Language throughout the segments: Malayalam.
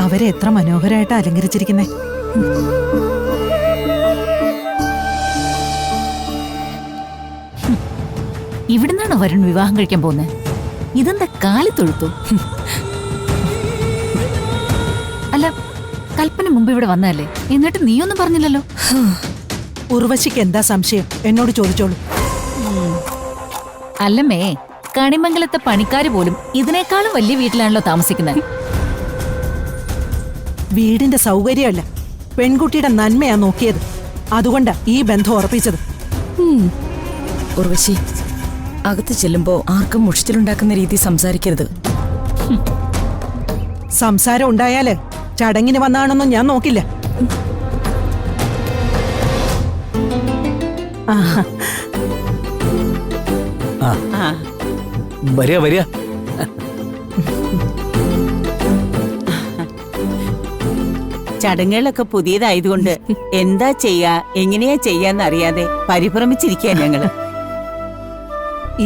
അവരെ എത്ര മനോഹരമായിട്ട് അലങ്കരിച്ചിരിക്കുന്നേ. ഇവിടുന്നാണോ വരുൺ വിവാഹം കഴിക്കാൻ പോകുന്നത്? ഇതെന്താ കാലിത്തൊഴുത്തു? അല്ല, കൽപ്പന മുമ്പ് ഇവിടെ വന്നതല്ലേ, എന്നിട്ട് നീയൊന്നും പറഞ്ഞില്ലല്ലോ. ഉർവശിക്ക് എന്താ സംശയം? എന്നോട് ചോദിച്ചോളൂ. അല്ലമ്മേ, കണിമംഗലത്തെ പണിക്കാര് പോലും ഇതിനേക്കാളും വലിയ വീട്ടിലാണല്ലോ താമസിക്കുന്നത്. വീടിന്റെ സൗകര്യമല്ല, പെൺകുട്ടിയുടെ നന്മയാ നോക്കിയത്. അതുകൊണ്ടാ ഈ ബന്ധം ഉറപ്പിച്ചത്. ഉർവശി, അകത്ത് ചെല്ലുമ്പോ ആർക്കും മുഷിച്ചിലുണ്ടാക്കുന്ന രീതി സംസാരിക്കരുത്. സംസാരം ഉണ്ടായാല് ചടങ്ങിന് വന്നാണെന്നും ഞാൻ നോക്കില്ല. വരിക വരിക. ചടങ്ങുകളൊക്കെ പുതിയതായതുകൊണ്ട് എന്താ ചെയ്യാ എങ്ങനെയാ ചെയ്യാന്നറിയാതെ പരിഭ്രമിച്ചിരിക്കുക ഞങ്ങള്.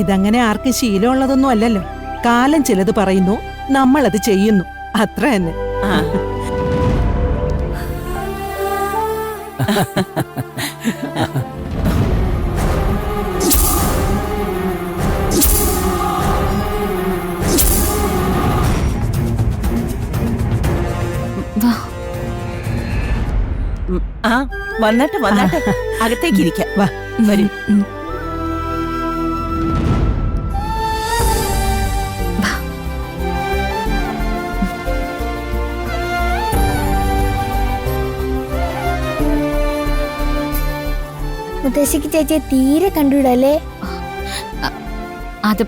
ഇതങ്ങനെ ആർക്കും ശീലമുള്ളതൊന്നും അല്ലല്ലോ. കാലം ചിലത് പറയുന്നു, നമ്മളത് ചെയ്യുന്നു, അത്ര തന്നെ. ആ വന്നിട്ട് അകത്തേക്ക് ഇരിക്കാം. വാ, വരൂ. മുത്തശ്ശിക്ക് ചേച്ചിയെ തീരെ കണ്ടുവിടല്ലേ? അത്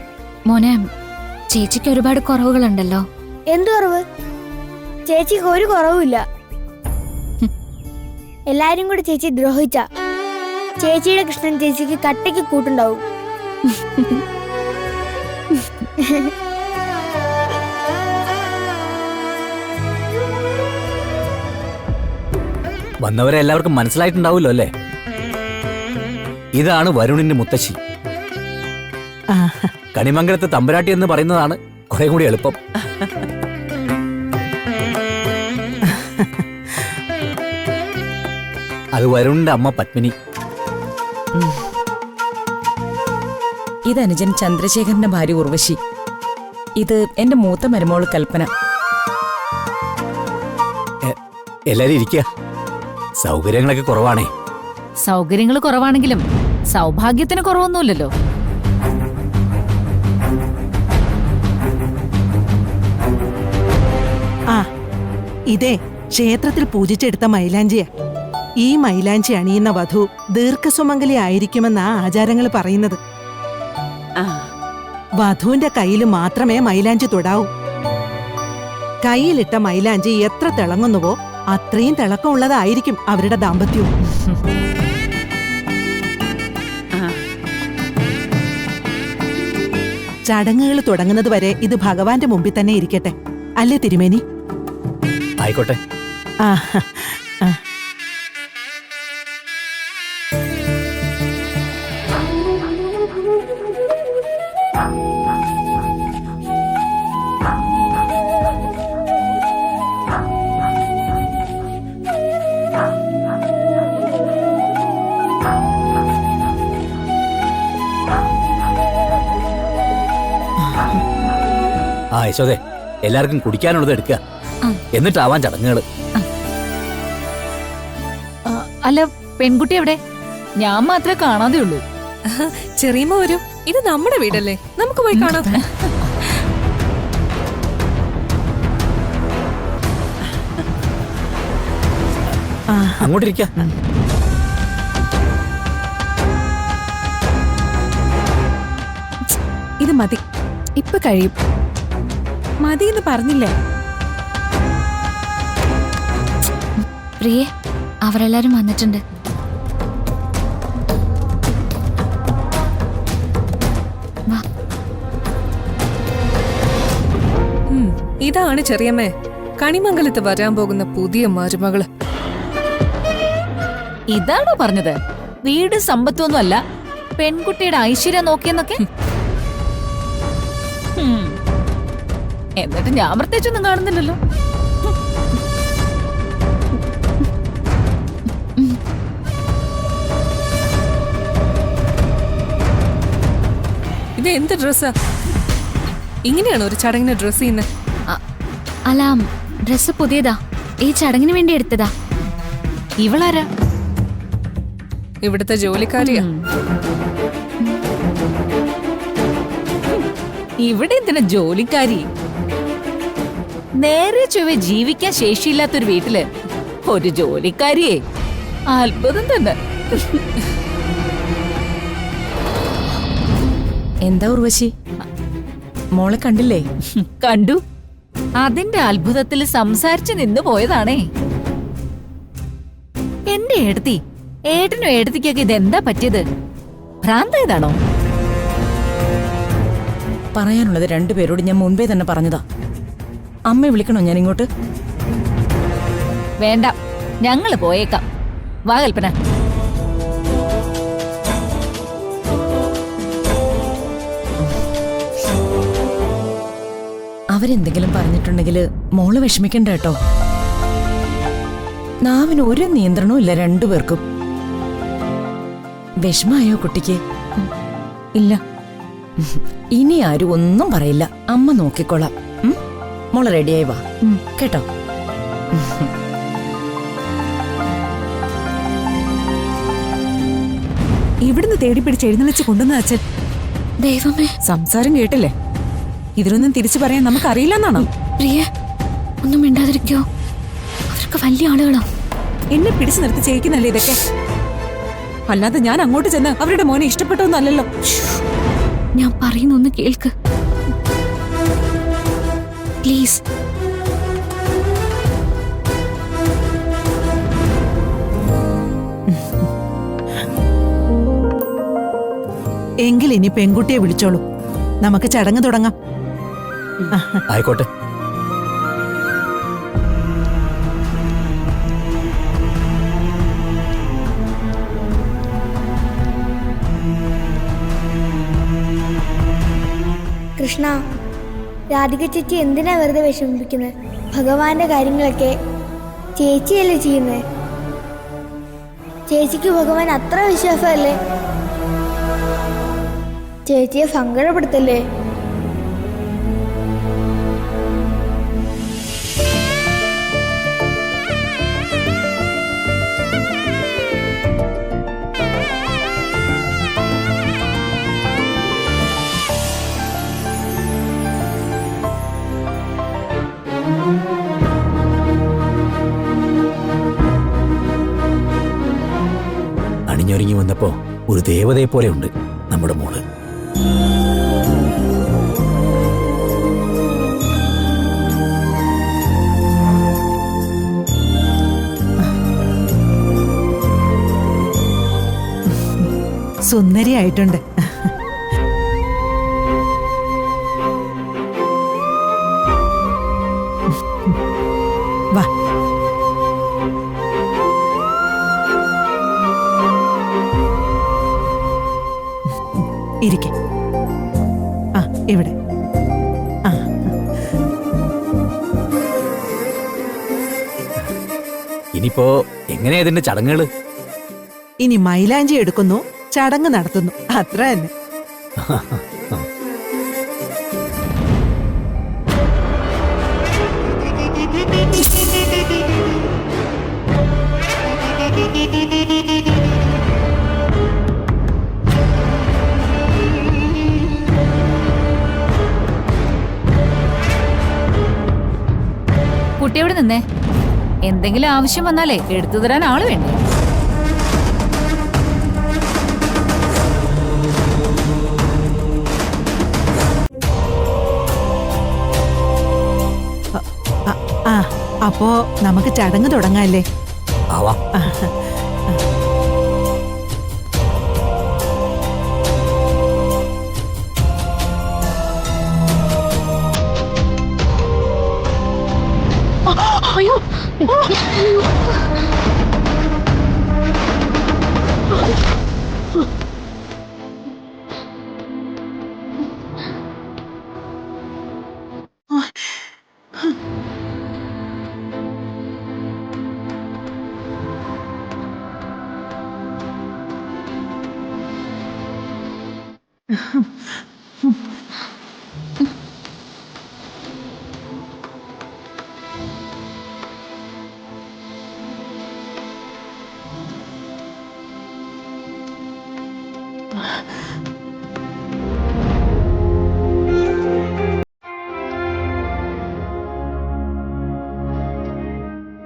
മോനെ, ചേച്ചിക്ക് ഒരുപാട് കുറവുകളുണ്ടല്ലോ. എന്തു കുറവ്? ചേച്ചിക്ക് ഒരു കുറവുമില്ല. എല്ലാരും കൂടെ ചേച്ചി ദ്രോഹിച്ച ചേച്ചിയുടെ കൃഷ്ണൻ ചേച്ചിക്ക് കട്ടയ്ക്ക് കൂട്ടുണ്ടാവും. വന്നവരെ എല്ലാവർക്കും മനസ്സിലായിട്ടുണ്ടാവുമല്ലോ അല്ലേ? ഇതാണ് വരുണിന്റെ മുത്തശ്ശി. കണിമംഗലത്തെ തമ്പുരാട്ടി എന്ന് പറയുന്നതാണ് കുറെ കൂടി എളുപ്പം. അത് വരുണിന്റെ അമ്മ പത്മിനി. ഇത് അനുജൻ ചന്ദ്രശേഖരന്റെ ഭാര്യ ഉർവശി. ഇത് എന്റെ മൂത്ത മരുമോള് കൽപ്പന. എല്ലാരും ഇരിക്കുക. സൗകര്യങ്ങളൊക്കെ കുറവാണേ. സൗകര്യങ്ങൾ കുറവാണെങ്കിലും സൗഭാഗ്യത്തിന് കുറവൊന്നുമില്ലല്ലോ. ആ, ഇതേ ക്ഷേത്രത്തിൽ പൂജിച്ചെടുത്ത മൈലാഞ്ചിയാ. ഈ മൈലാഞ്ചി അണിയുന്ന വധു ദീർഘസുമംഗലി ആയിരിക്കുമെന്നാ ആചാരങ്ങൾ പറയുന്നത്. വധുവിന്റെ കയ്യിൽ മാത്രമേ മൈലാഞ്ചി തൊടാവൂ. കയ്യിലിട്ട മൈലാഞ്ചി എത്ര തിളങ്ങുന്നുവോ അത്രയും തിളക്കമുള്ളതായിരിക്കും അവരുടെ ദാമ്പത്യവും. ചടങ്ങുകൾ തുടങ്ങുന്നത് വരെ ഇത് ഭഗവാന്റെ മുമ്പിൽ തന്നെ ഇരിക്കട്ടെ, അല്ലേ തിരുമേനി? ആയിക്കോട്ടെ. ആ ആ. ആ യശോദേ, എല്ലാവർക്കും കുടിക്കാനുള്ളത് എടുക്കുക, എന്നിട്ടാവാൻ ചടങ്ങുകൾ. അല്ല, പെൺകുട്ടി എവിടെ? ഞാൻ മാത്രമേ കാണാതെ ഉള്ളൂ. ചെറിയമ്മ വരും. ഇത് നമ്മുടെ വീടല്ലേ, നമുക്ക് പോയി കാണാം. അങ്ങോട്ടിരിക്ക. ഇത് മതി, ഇപ്പൊ കഴിയും. മതിയെന്ന് പറഞ്ഞില്ലേ? പ്രിയേ, അവരെല്ലാരും വന്നിട്ടുണ്ട്. ഇതാണ് ചെറിയമ്മേ, കണിമംഗലത്ത് വരാൻ പോകുന്ന പുതിയ മരുമകള്. ഇതാണോ പറഞ്ഞത്? വീട് സമ്പത്തൊന്നും അല്ല, പെൺകുട്ടിയുടെ ഐശ്വര്യം നോക്കിയെന്നൊക്കെ. എന്നിട്ട് ഞാൻ പ്രത്യേകിച്ചൊന്നും കാണുന്നില്ലല്ലോ. ഇത് എന്ത് ഡ്രസ്സാ? ഇങ്ങനെയാണോ ഒരു ചടങ്ങിന് ഡ്രസ് ചെയ്യുന്നത്? അല്ല, ഡ്രസ്സ് പുതിയതാ, ഈ ചടങ്ങിന് വേണ്ടി എടുത്തതാ. ഇവളാരാ? ഇവിടുത്തെ ജോലിക്കാരിയാ. ഇവിടെ എന്തിനാ ജോലിക്കാരി? നേരെ ചൊവ്വെ ജീവിക്കാൻ ശേഷിയില്ലാത്തൊരു വീട്ടില് ഒരു ജോലിക്കാരിയെ, അത്ഭുതം തന്നെ. എന്താ ഉർവശി, മോളെ കണ്ടില്ലേ? കണ്ടു. അതിന്റെ അത്ഭുതത്തിൽ സംസാരിച്ചു നിന്നു പോയതാണേ. എന്റെ ഏടത്തി, ഏട്ടനും ഏടത്തിക്കൊക്കെ ഇതെന്താ പറ്റിയത്? ഭ്രാന്തായതാണോ? പറയാനുള്ളത് രണ്ടുപേരോട് ഞാൻ മുൻപേ തന്നെ പറഞ്ഞതാ. അമ്മയെ വിളിക്കണോ ഞാൻ ഇങ്ങോട്ട്? വേണ്ട, ഞങ്ങള് പോയേക്കാം. വാ കൽപ്പന. അവരെന്തെങ്കിലും പറഞ്ഞിട്ടുണ്ടെങ്കിൽ മോള് വിഷമിക്കണ്ട കേട്ടോ. നാവിന് ഒരു നിയന്ത്രണവും ഇല്ല രണ്ടുപേർക്കും. വിഷമായോ കുട്ടിക്ക്? ഇല്ല. ഇനി ആരും ഒന്നും പറയില്ല, അമ്മ നോക്കിക്കോളാം. മോള് റെഡിയായി വാ കേട്ടോ. ഇവിടുന്ന് തേടി പിടിച്ച് എഴുന്നള്ളിച്ച് കൊണ്ടുവന്ന അച്ഛൻ. ദൈവമേ, സംസാരം കേട്ടില്ലേ? ഇതിനൊന്നും തിരിച്ചു പറയാൻ നമുക്ക് അറിയില്ലെന്നാണോ? പ്രിയ, ഒന്നും മിണ്ടാതിരിക്കോ? അവർക്ക് വലിയ ആളുകളാ. എന്നെ പിടിച്ചു നിർത്തി ചെയ്യിക്കുന്നല്ലേ ഇതൊക്കെ? അല്ലാതെ ഞാൻ അങ്ങോട്ട് ചെന്ന് അവരുടെ മോനെ ഇഷ്ടപ്പെട്ടൊന്നല്ലല്ലോ. ഞാൻ പറയുന്നൊന്ന് കേൾക്ക് പ്ലീസ്. എങ്കിൽ ഇനി പെൺകുട്ടിയെ വിളിച്ചോളൂ, നമുക്ക് ചടങ്ങ് തുടങ്ങാം. ആയിക്കോട്ടെ. കൃഷ്ണ, രാധിക ചേച്ചി എന്തിനാ വെറുതെ വിഷമിപ്പിക്കുന്നത്? ഭഗവാന്റെ കാര്യങ്ങളൊക്കെ ചേച്ചിയല്ലേ ചെയ്യുന്നത്? ചേച്ചിക്ക് ഭഗവാൻ അത്ര വിശ്വാസമല്ലേ? ചേച്ചിയെ സങ്കടപ്പെടുത്തല്ലേ? അണിഞ്ഞൊരുങ്ങി വന്നപ്പോ ഒരു ദേവതയെ പോലെ ഉണ്ട് നമ്മുടെ മോള്. സുന്ദരിയായിട്ടുണ്ട്. വാ. ഇരിക്കെ. ആ, ഇവിടെ. ആ, ഇനിയിപ്പോ എങ്ങനെയാ ഇതിന്റെ ചടങ്ങുകള്? ഇനി മൈലാഞ്ചി എടുക്കുന്നു, ചടങ്ങ് നടത്തുന്നു, അത്ര തന്നെ. കുട്ടി എവിടെ നിന്നേ? എന്തെങ്കിലും ആവശ്യം വന്നാലേ എടുത്തു തരാൻ ആള് വേണ്ടേ? അപ്പോ നമുക്ക് ചടങ്ങ് തുടങ്ങാല്ലേ? ആവാ. അയ്യോ,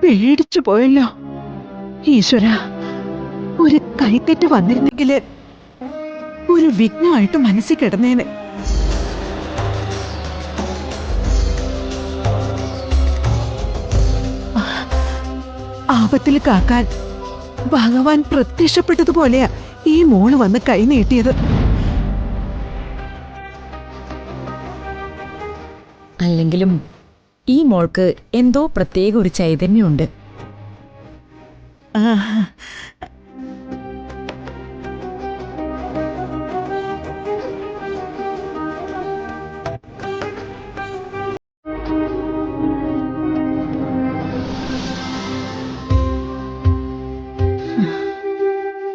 പേടിച്ചു പോയല്ലോ. ഈശ്വര, ഒരു കൈത്തെറ്റ് വന്നിരുന്നെങ്കില് ഒരു വിഘ്നമായിട്ട് മനസ്സിൽ കിടന്നേനെ. ആപത്തിൽ കാക്കാൻ ഭഗവാൻ പ്രത്യക്ഷപ്പെട്ടതുപോലെയാ ഈ മോള് വന്ന് കൈ നീട്ടിയത്. അല്ലെങ്കിലും ഈ മോൾക്ക് എന്തോ പ്രത്യേക ഒരു ചൈതന്യമുണ്ട്. ആ,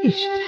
ഈശ്വര.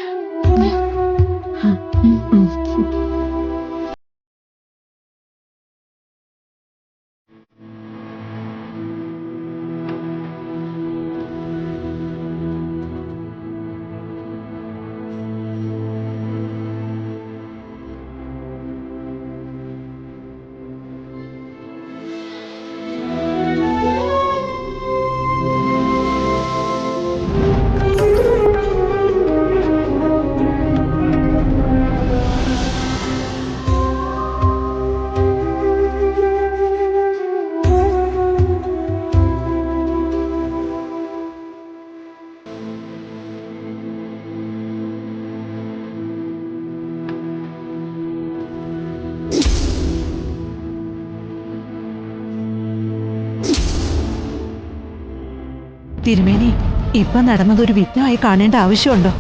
തിരുമേനി, ഇപ്പൊ നടന്നതൊരു വിഘ്നമായി കാണേണ്ട ആവശ്യമുണ്ടോ?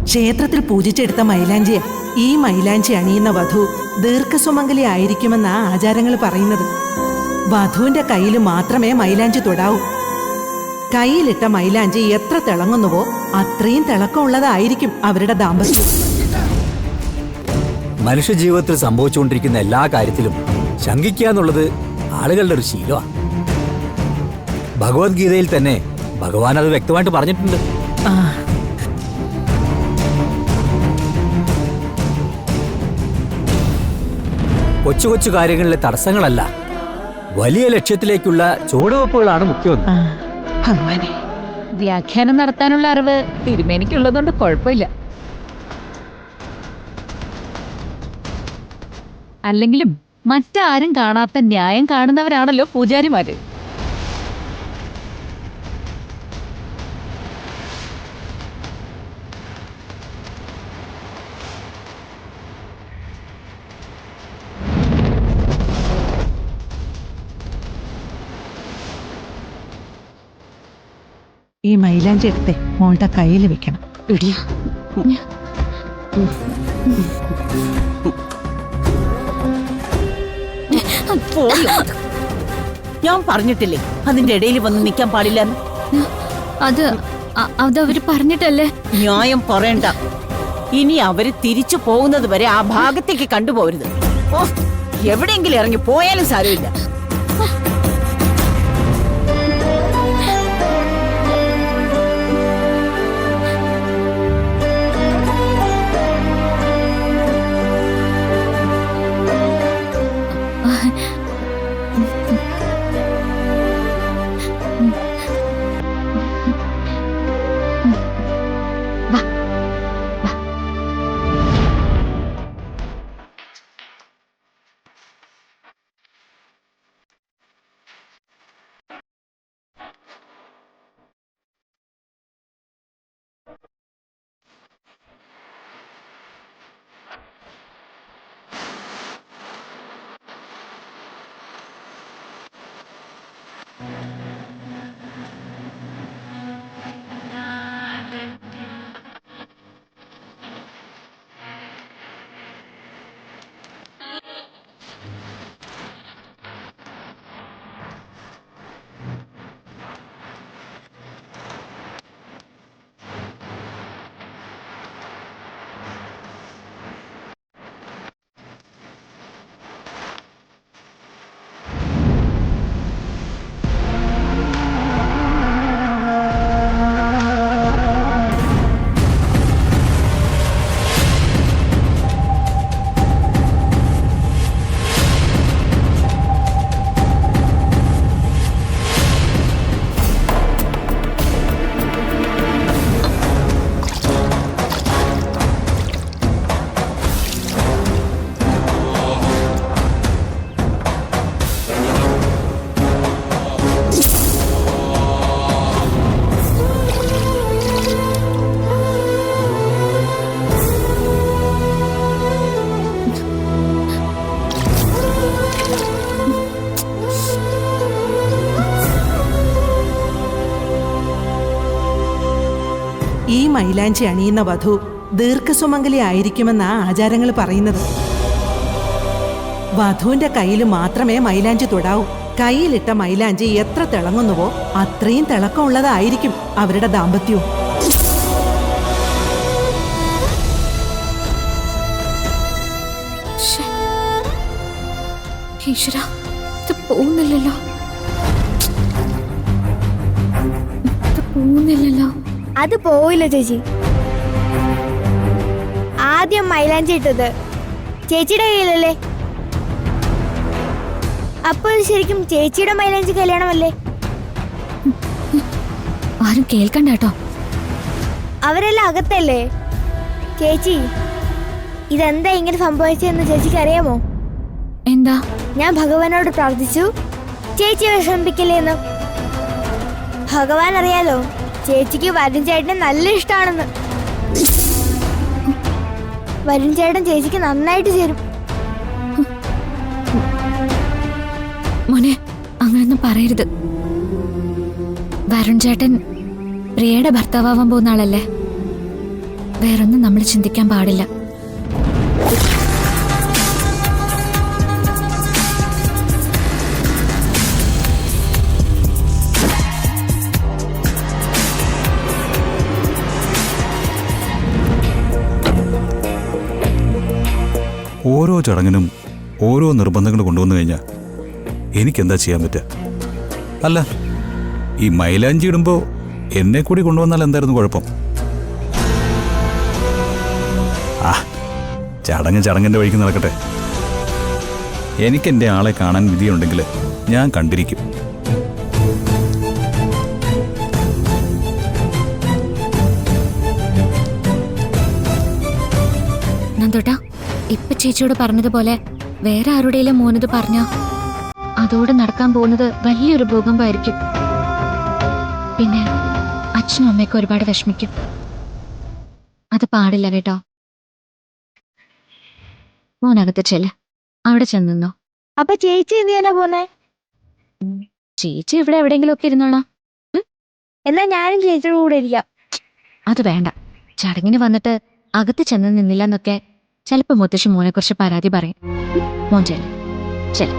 ക്ഷേത്രത്തിൽ പൂജിച്ചെടുത്ത മൈലാഞ്ചിയ ഈ മൈലാഞ്ചി അണിയുന്ന വധു ദീർഘസുമംഗലി ആയിരിക്കുമെന്നാ ആചാരങ്ങൾ പറയുന്നത്. വധുവിന്റെ കയ്യിൽ മാത്രമേ മൈലാഞ്ചി തൊടാവൂ. കയ്യിലിട്ട മൈലാഞ്ചി എത്ര തിളങ്ങുന്നുവോ അത്രയും തിളക്കമുള്ളതായിരിക്കും അവരുടെ ദാമ്പത്യം. മനുഷ്യജീവിതത്തിൽ സംഭവിച്ചുകൊണ്ടിരിക്കുന്ന എല്ലാ കാര്യത്തിലും ശങ്കിക്കുക എന്നുള്ളത് ആളുകളുടെ ഒരു ശീലമാണ്. ഭഗവത്ഗീതയിൽ തന്നെ ഭഗവാൻ അത് വ്യക്തമായിട്ട് പറഞ്ഞിട്ടുണ്ട്. ആ, കൊച്ചു കൊച്ചു കാര്യങ്ങളിലെ തടസ്സങ്ങളല്ല, വലിയ ലക്ഷ്യത്തിലേക്കുള്ള ചുവടുവെപ്പുകളാണ് മുഖ്യം. ആ, ഭഗവാനെ. വ്യാഖ്യാനം നടത്താനുള്ള അറിവ് തിരുമേനിക്കുള്ളതുകൊണ്ട് കുഴപ്പമില്ല. അല്ലെങ്കിലും മറ്റാരും കാണാത്ത ന്യായം കാണുന്നവരാണല്ലോ പൂജാരിമാര്. ഈ മൈലാഞ്ചി എടുത്തേ മോളുടെ കയ്യിൽ വെക്കണം. ഇടിയ ഞാൻ പറഞ്ഞിട്ടില്ലേ അതിന്റെ ഇടയിൽ വന്ന് നിൽക്കാൻ പാടില്ലെന്ന്? അത് അവര് പറഞ്ഞിട്ടല്ലേ. ന്യായം പറയണ്ട. ഇനി അവര് തിരിച്ചു പോകുന്നത് വരെ ആ ഭാഗത്തേക്ക് കണ്ടുപോകരുത്. ഓ, എവിടെയെങ്കിലും ഇറങ്ങി പോയാലും സാരമില്ല. മൈലാഞ്ചി അണിയുന്ന വധു ദീർഘസുമംഗലി ആയിരിക്കുമെന്നാ ആചാരങ്ങൾ പറയുന്നത്. വധുവിന്റെ കയ്യിൽ മാത്രമേ മൈലാഞ്ചി തൊടാവൂ. കയ്യിലിട്ട മൈലാഞ്ചി എത്ര തിളങ്ങുന്നുവോ അത്രയും തിളക്കമുള്ളതായിരിക്കും അവരുടെ ദാമ്പത്യവും. ഈശ്വരാ, ഇത് പോകുന്നില്ലല്ലോ. അത് പോവില്ല ചേച്ചി. ആദ്യം മൈലാഞ്ചി ഇട്ടത് ചേച്ചിയുടെ കയ്യിലല്ലേ? അപ്പോൾ ശരിക്കും ചേച്ചിയുടെ മൈലാഞ്ചി കല്യാണമല്ലേ? ആരും കേൾക്കണ്ട കേട്ടോ. അവരെല്ലാം അകത്തല്ലേ? ചേച്ചി, ഇതെന്താ ഇങ്ങനെ സംഭവിച്ചതെന്ന് ചേച്ചിക്ക് അറിയാമോ? എന്താ? ഞാൻ ഭഗവാനോട് പ്രാർത്ഥിച്ചു ചേച്ചി വിഷമിപ്പിക്കില്ലേന്ന്. ഭഗവാൻ അറിയാലോ ചേച്ചിക്ക് വരുൺ ചേട്ടനെ നല്ല ഇഷ്ടമാണെന്ന്. വരുൺ ചേട്ടൻ ചേച്ചിക്ക് നന്നായിട്ട് ചേരും. മോനെ, അങ്ങനൊന്നും പറയരുത്. വരുൺ ചേട്ടൻ പ്രിയയുടെ ഭർത്താവാൻ പോകുന്ന ആളല്ലേ. വേറൊന്നും നമ്മൾ ചിന്തിക്കാൻ പാടില്ല. ഓരോ ചടങ്ങിനും ഓരോ നിർബന്ധങ്ങൾ കൊണ്ടുവന്നു കഴിഞ്ഞാൽ എനിക്കെന്താ ചെയ്യാൻ പറ്റുക? അല്ല, ഈ മൈലാഞ്ചി ഇടുമ്പോൾ എന്നെ കൂടി കൊണ്ടുവന്നാൽ എന്തായിരുന്നു കുഴപ്പം? ആ, ചടങ്ങിൻ്റെ വഴിക്ക് നടക്കട്ടെ. എനിക്കെൻ്റെ ആളെ കാണാൻ വിധിയുണ്ടെങ്കിൽ ഞാൻ കണ്ടിരിക്കും. നന്ദോട്ടാ, ഇപ്പൊ ചേച്ചിയോട് പറഞ്ഞതുപോലെ വേറെ ആരുടെയും മോനത് പറഞ്ഞ അതോടെ നടക്കാൻ പോകുന്നത് വലിയൊരു ഭൂകമ്പമായിരിക്കും. പിന്നെ അച്ഛനും അമ്മയ്ക്കും ഒരുപാട് വിഷമിക്കും. അത് പാടില്ല കേട്ടോ. മോനകത്ത് ചെല്ല, അവിടെ ചെന്നോ. അപ്പൊ ചേച്ചി എന്ത് ചെയ്യാനാ പോന്നെ? ചേച്ചി ഇവിടെ എവിടെയെങ്കിലും ഒക്കെ ഇരുന്നോളാം. എന്നാ ഞാനും ചേച്ചിയുടെ കൂടെ ഇരിക്കാം. അത് വേണ്ട. ചടങ്ങിന് വന്നിട്ട് അകത്ത് ചെന്ന് നിന്നില്ല എന്നൊക്കെ ചിലപ്പോ മുത്തശ്ശി മോനെ കുറിച്ച് പരാതി പറയും. മോൻ ചെല്ല ചെല്ല.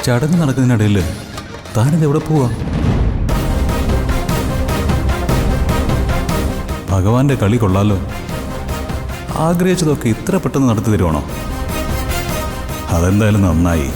ചടങ്ങ് നടക്കുന്നതിനിടയിൽ താനിത് എവിടെ പോവാ? ഭഗവാന്റെ കളി കൊള്ളാലോ. ആഗ്രഹിച്ചതൊക്കെ ഇത്ര പെട്ടെന്ന് നടത്തി തരുവാണോ? അതെന്തായാലും നന്നായി.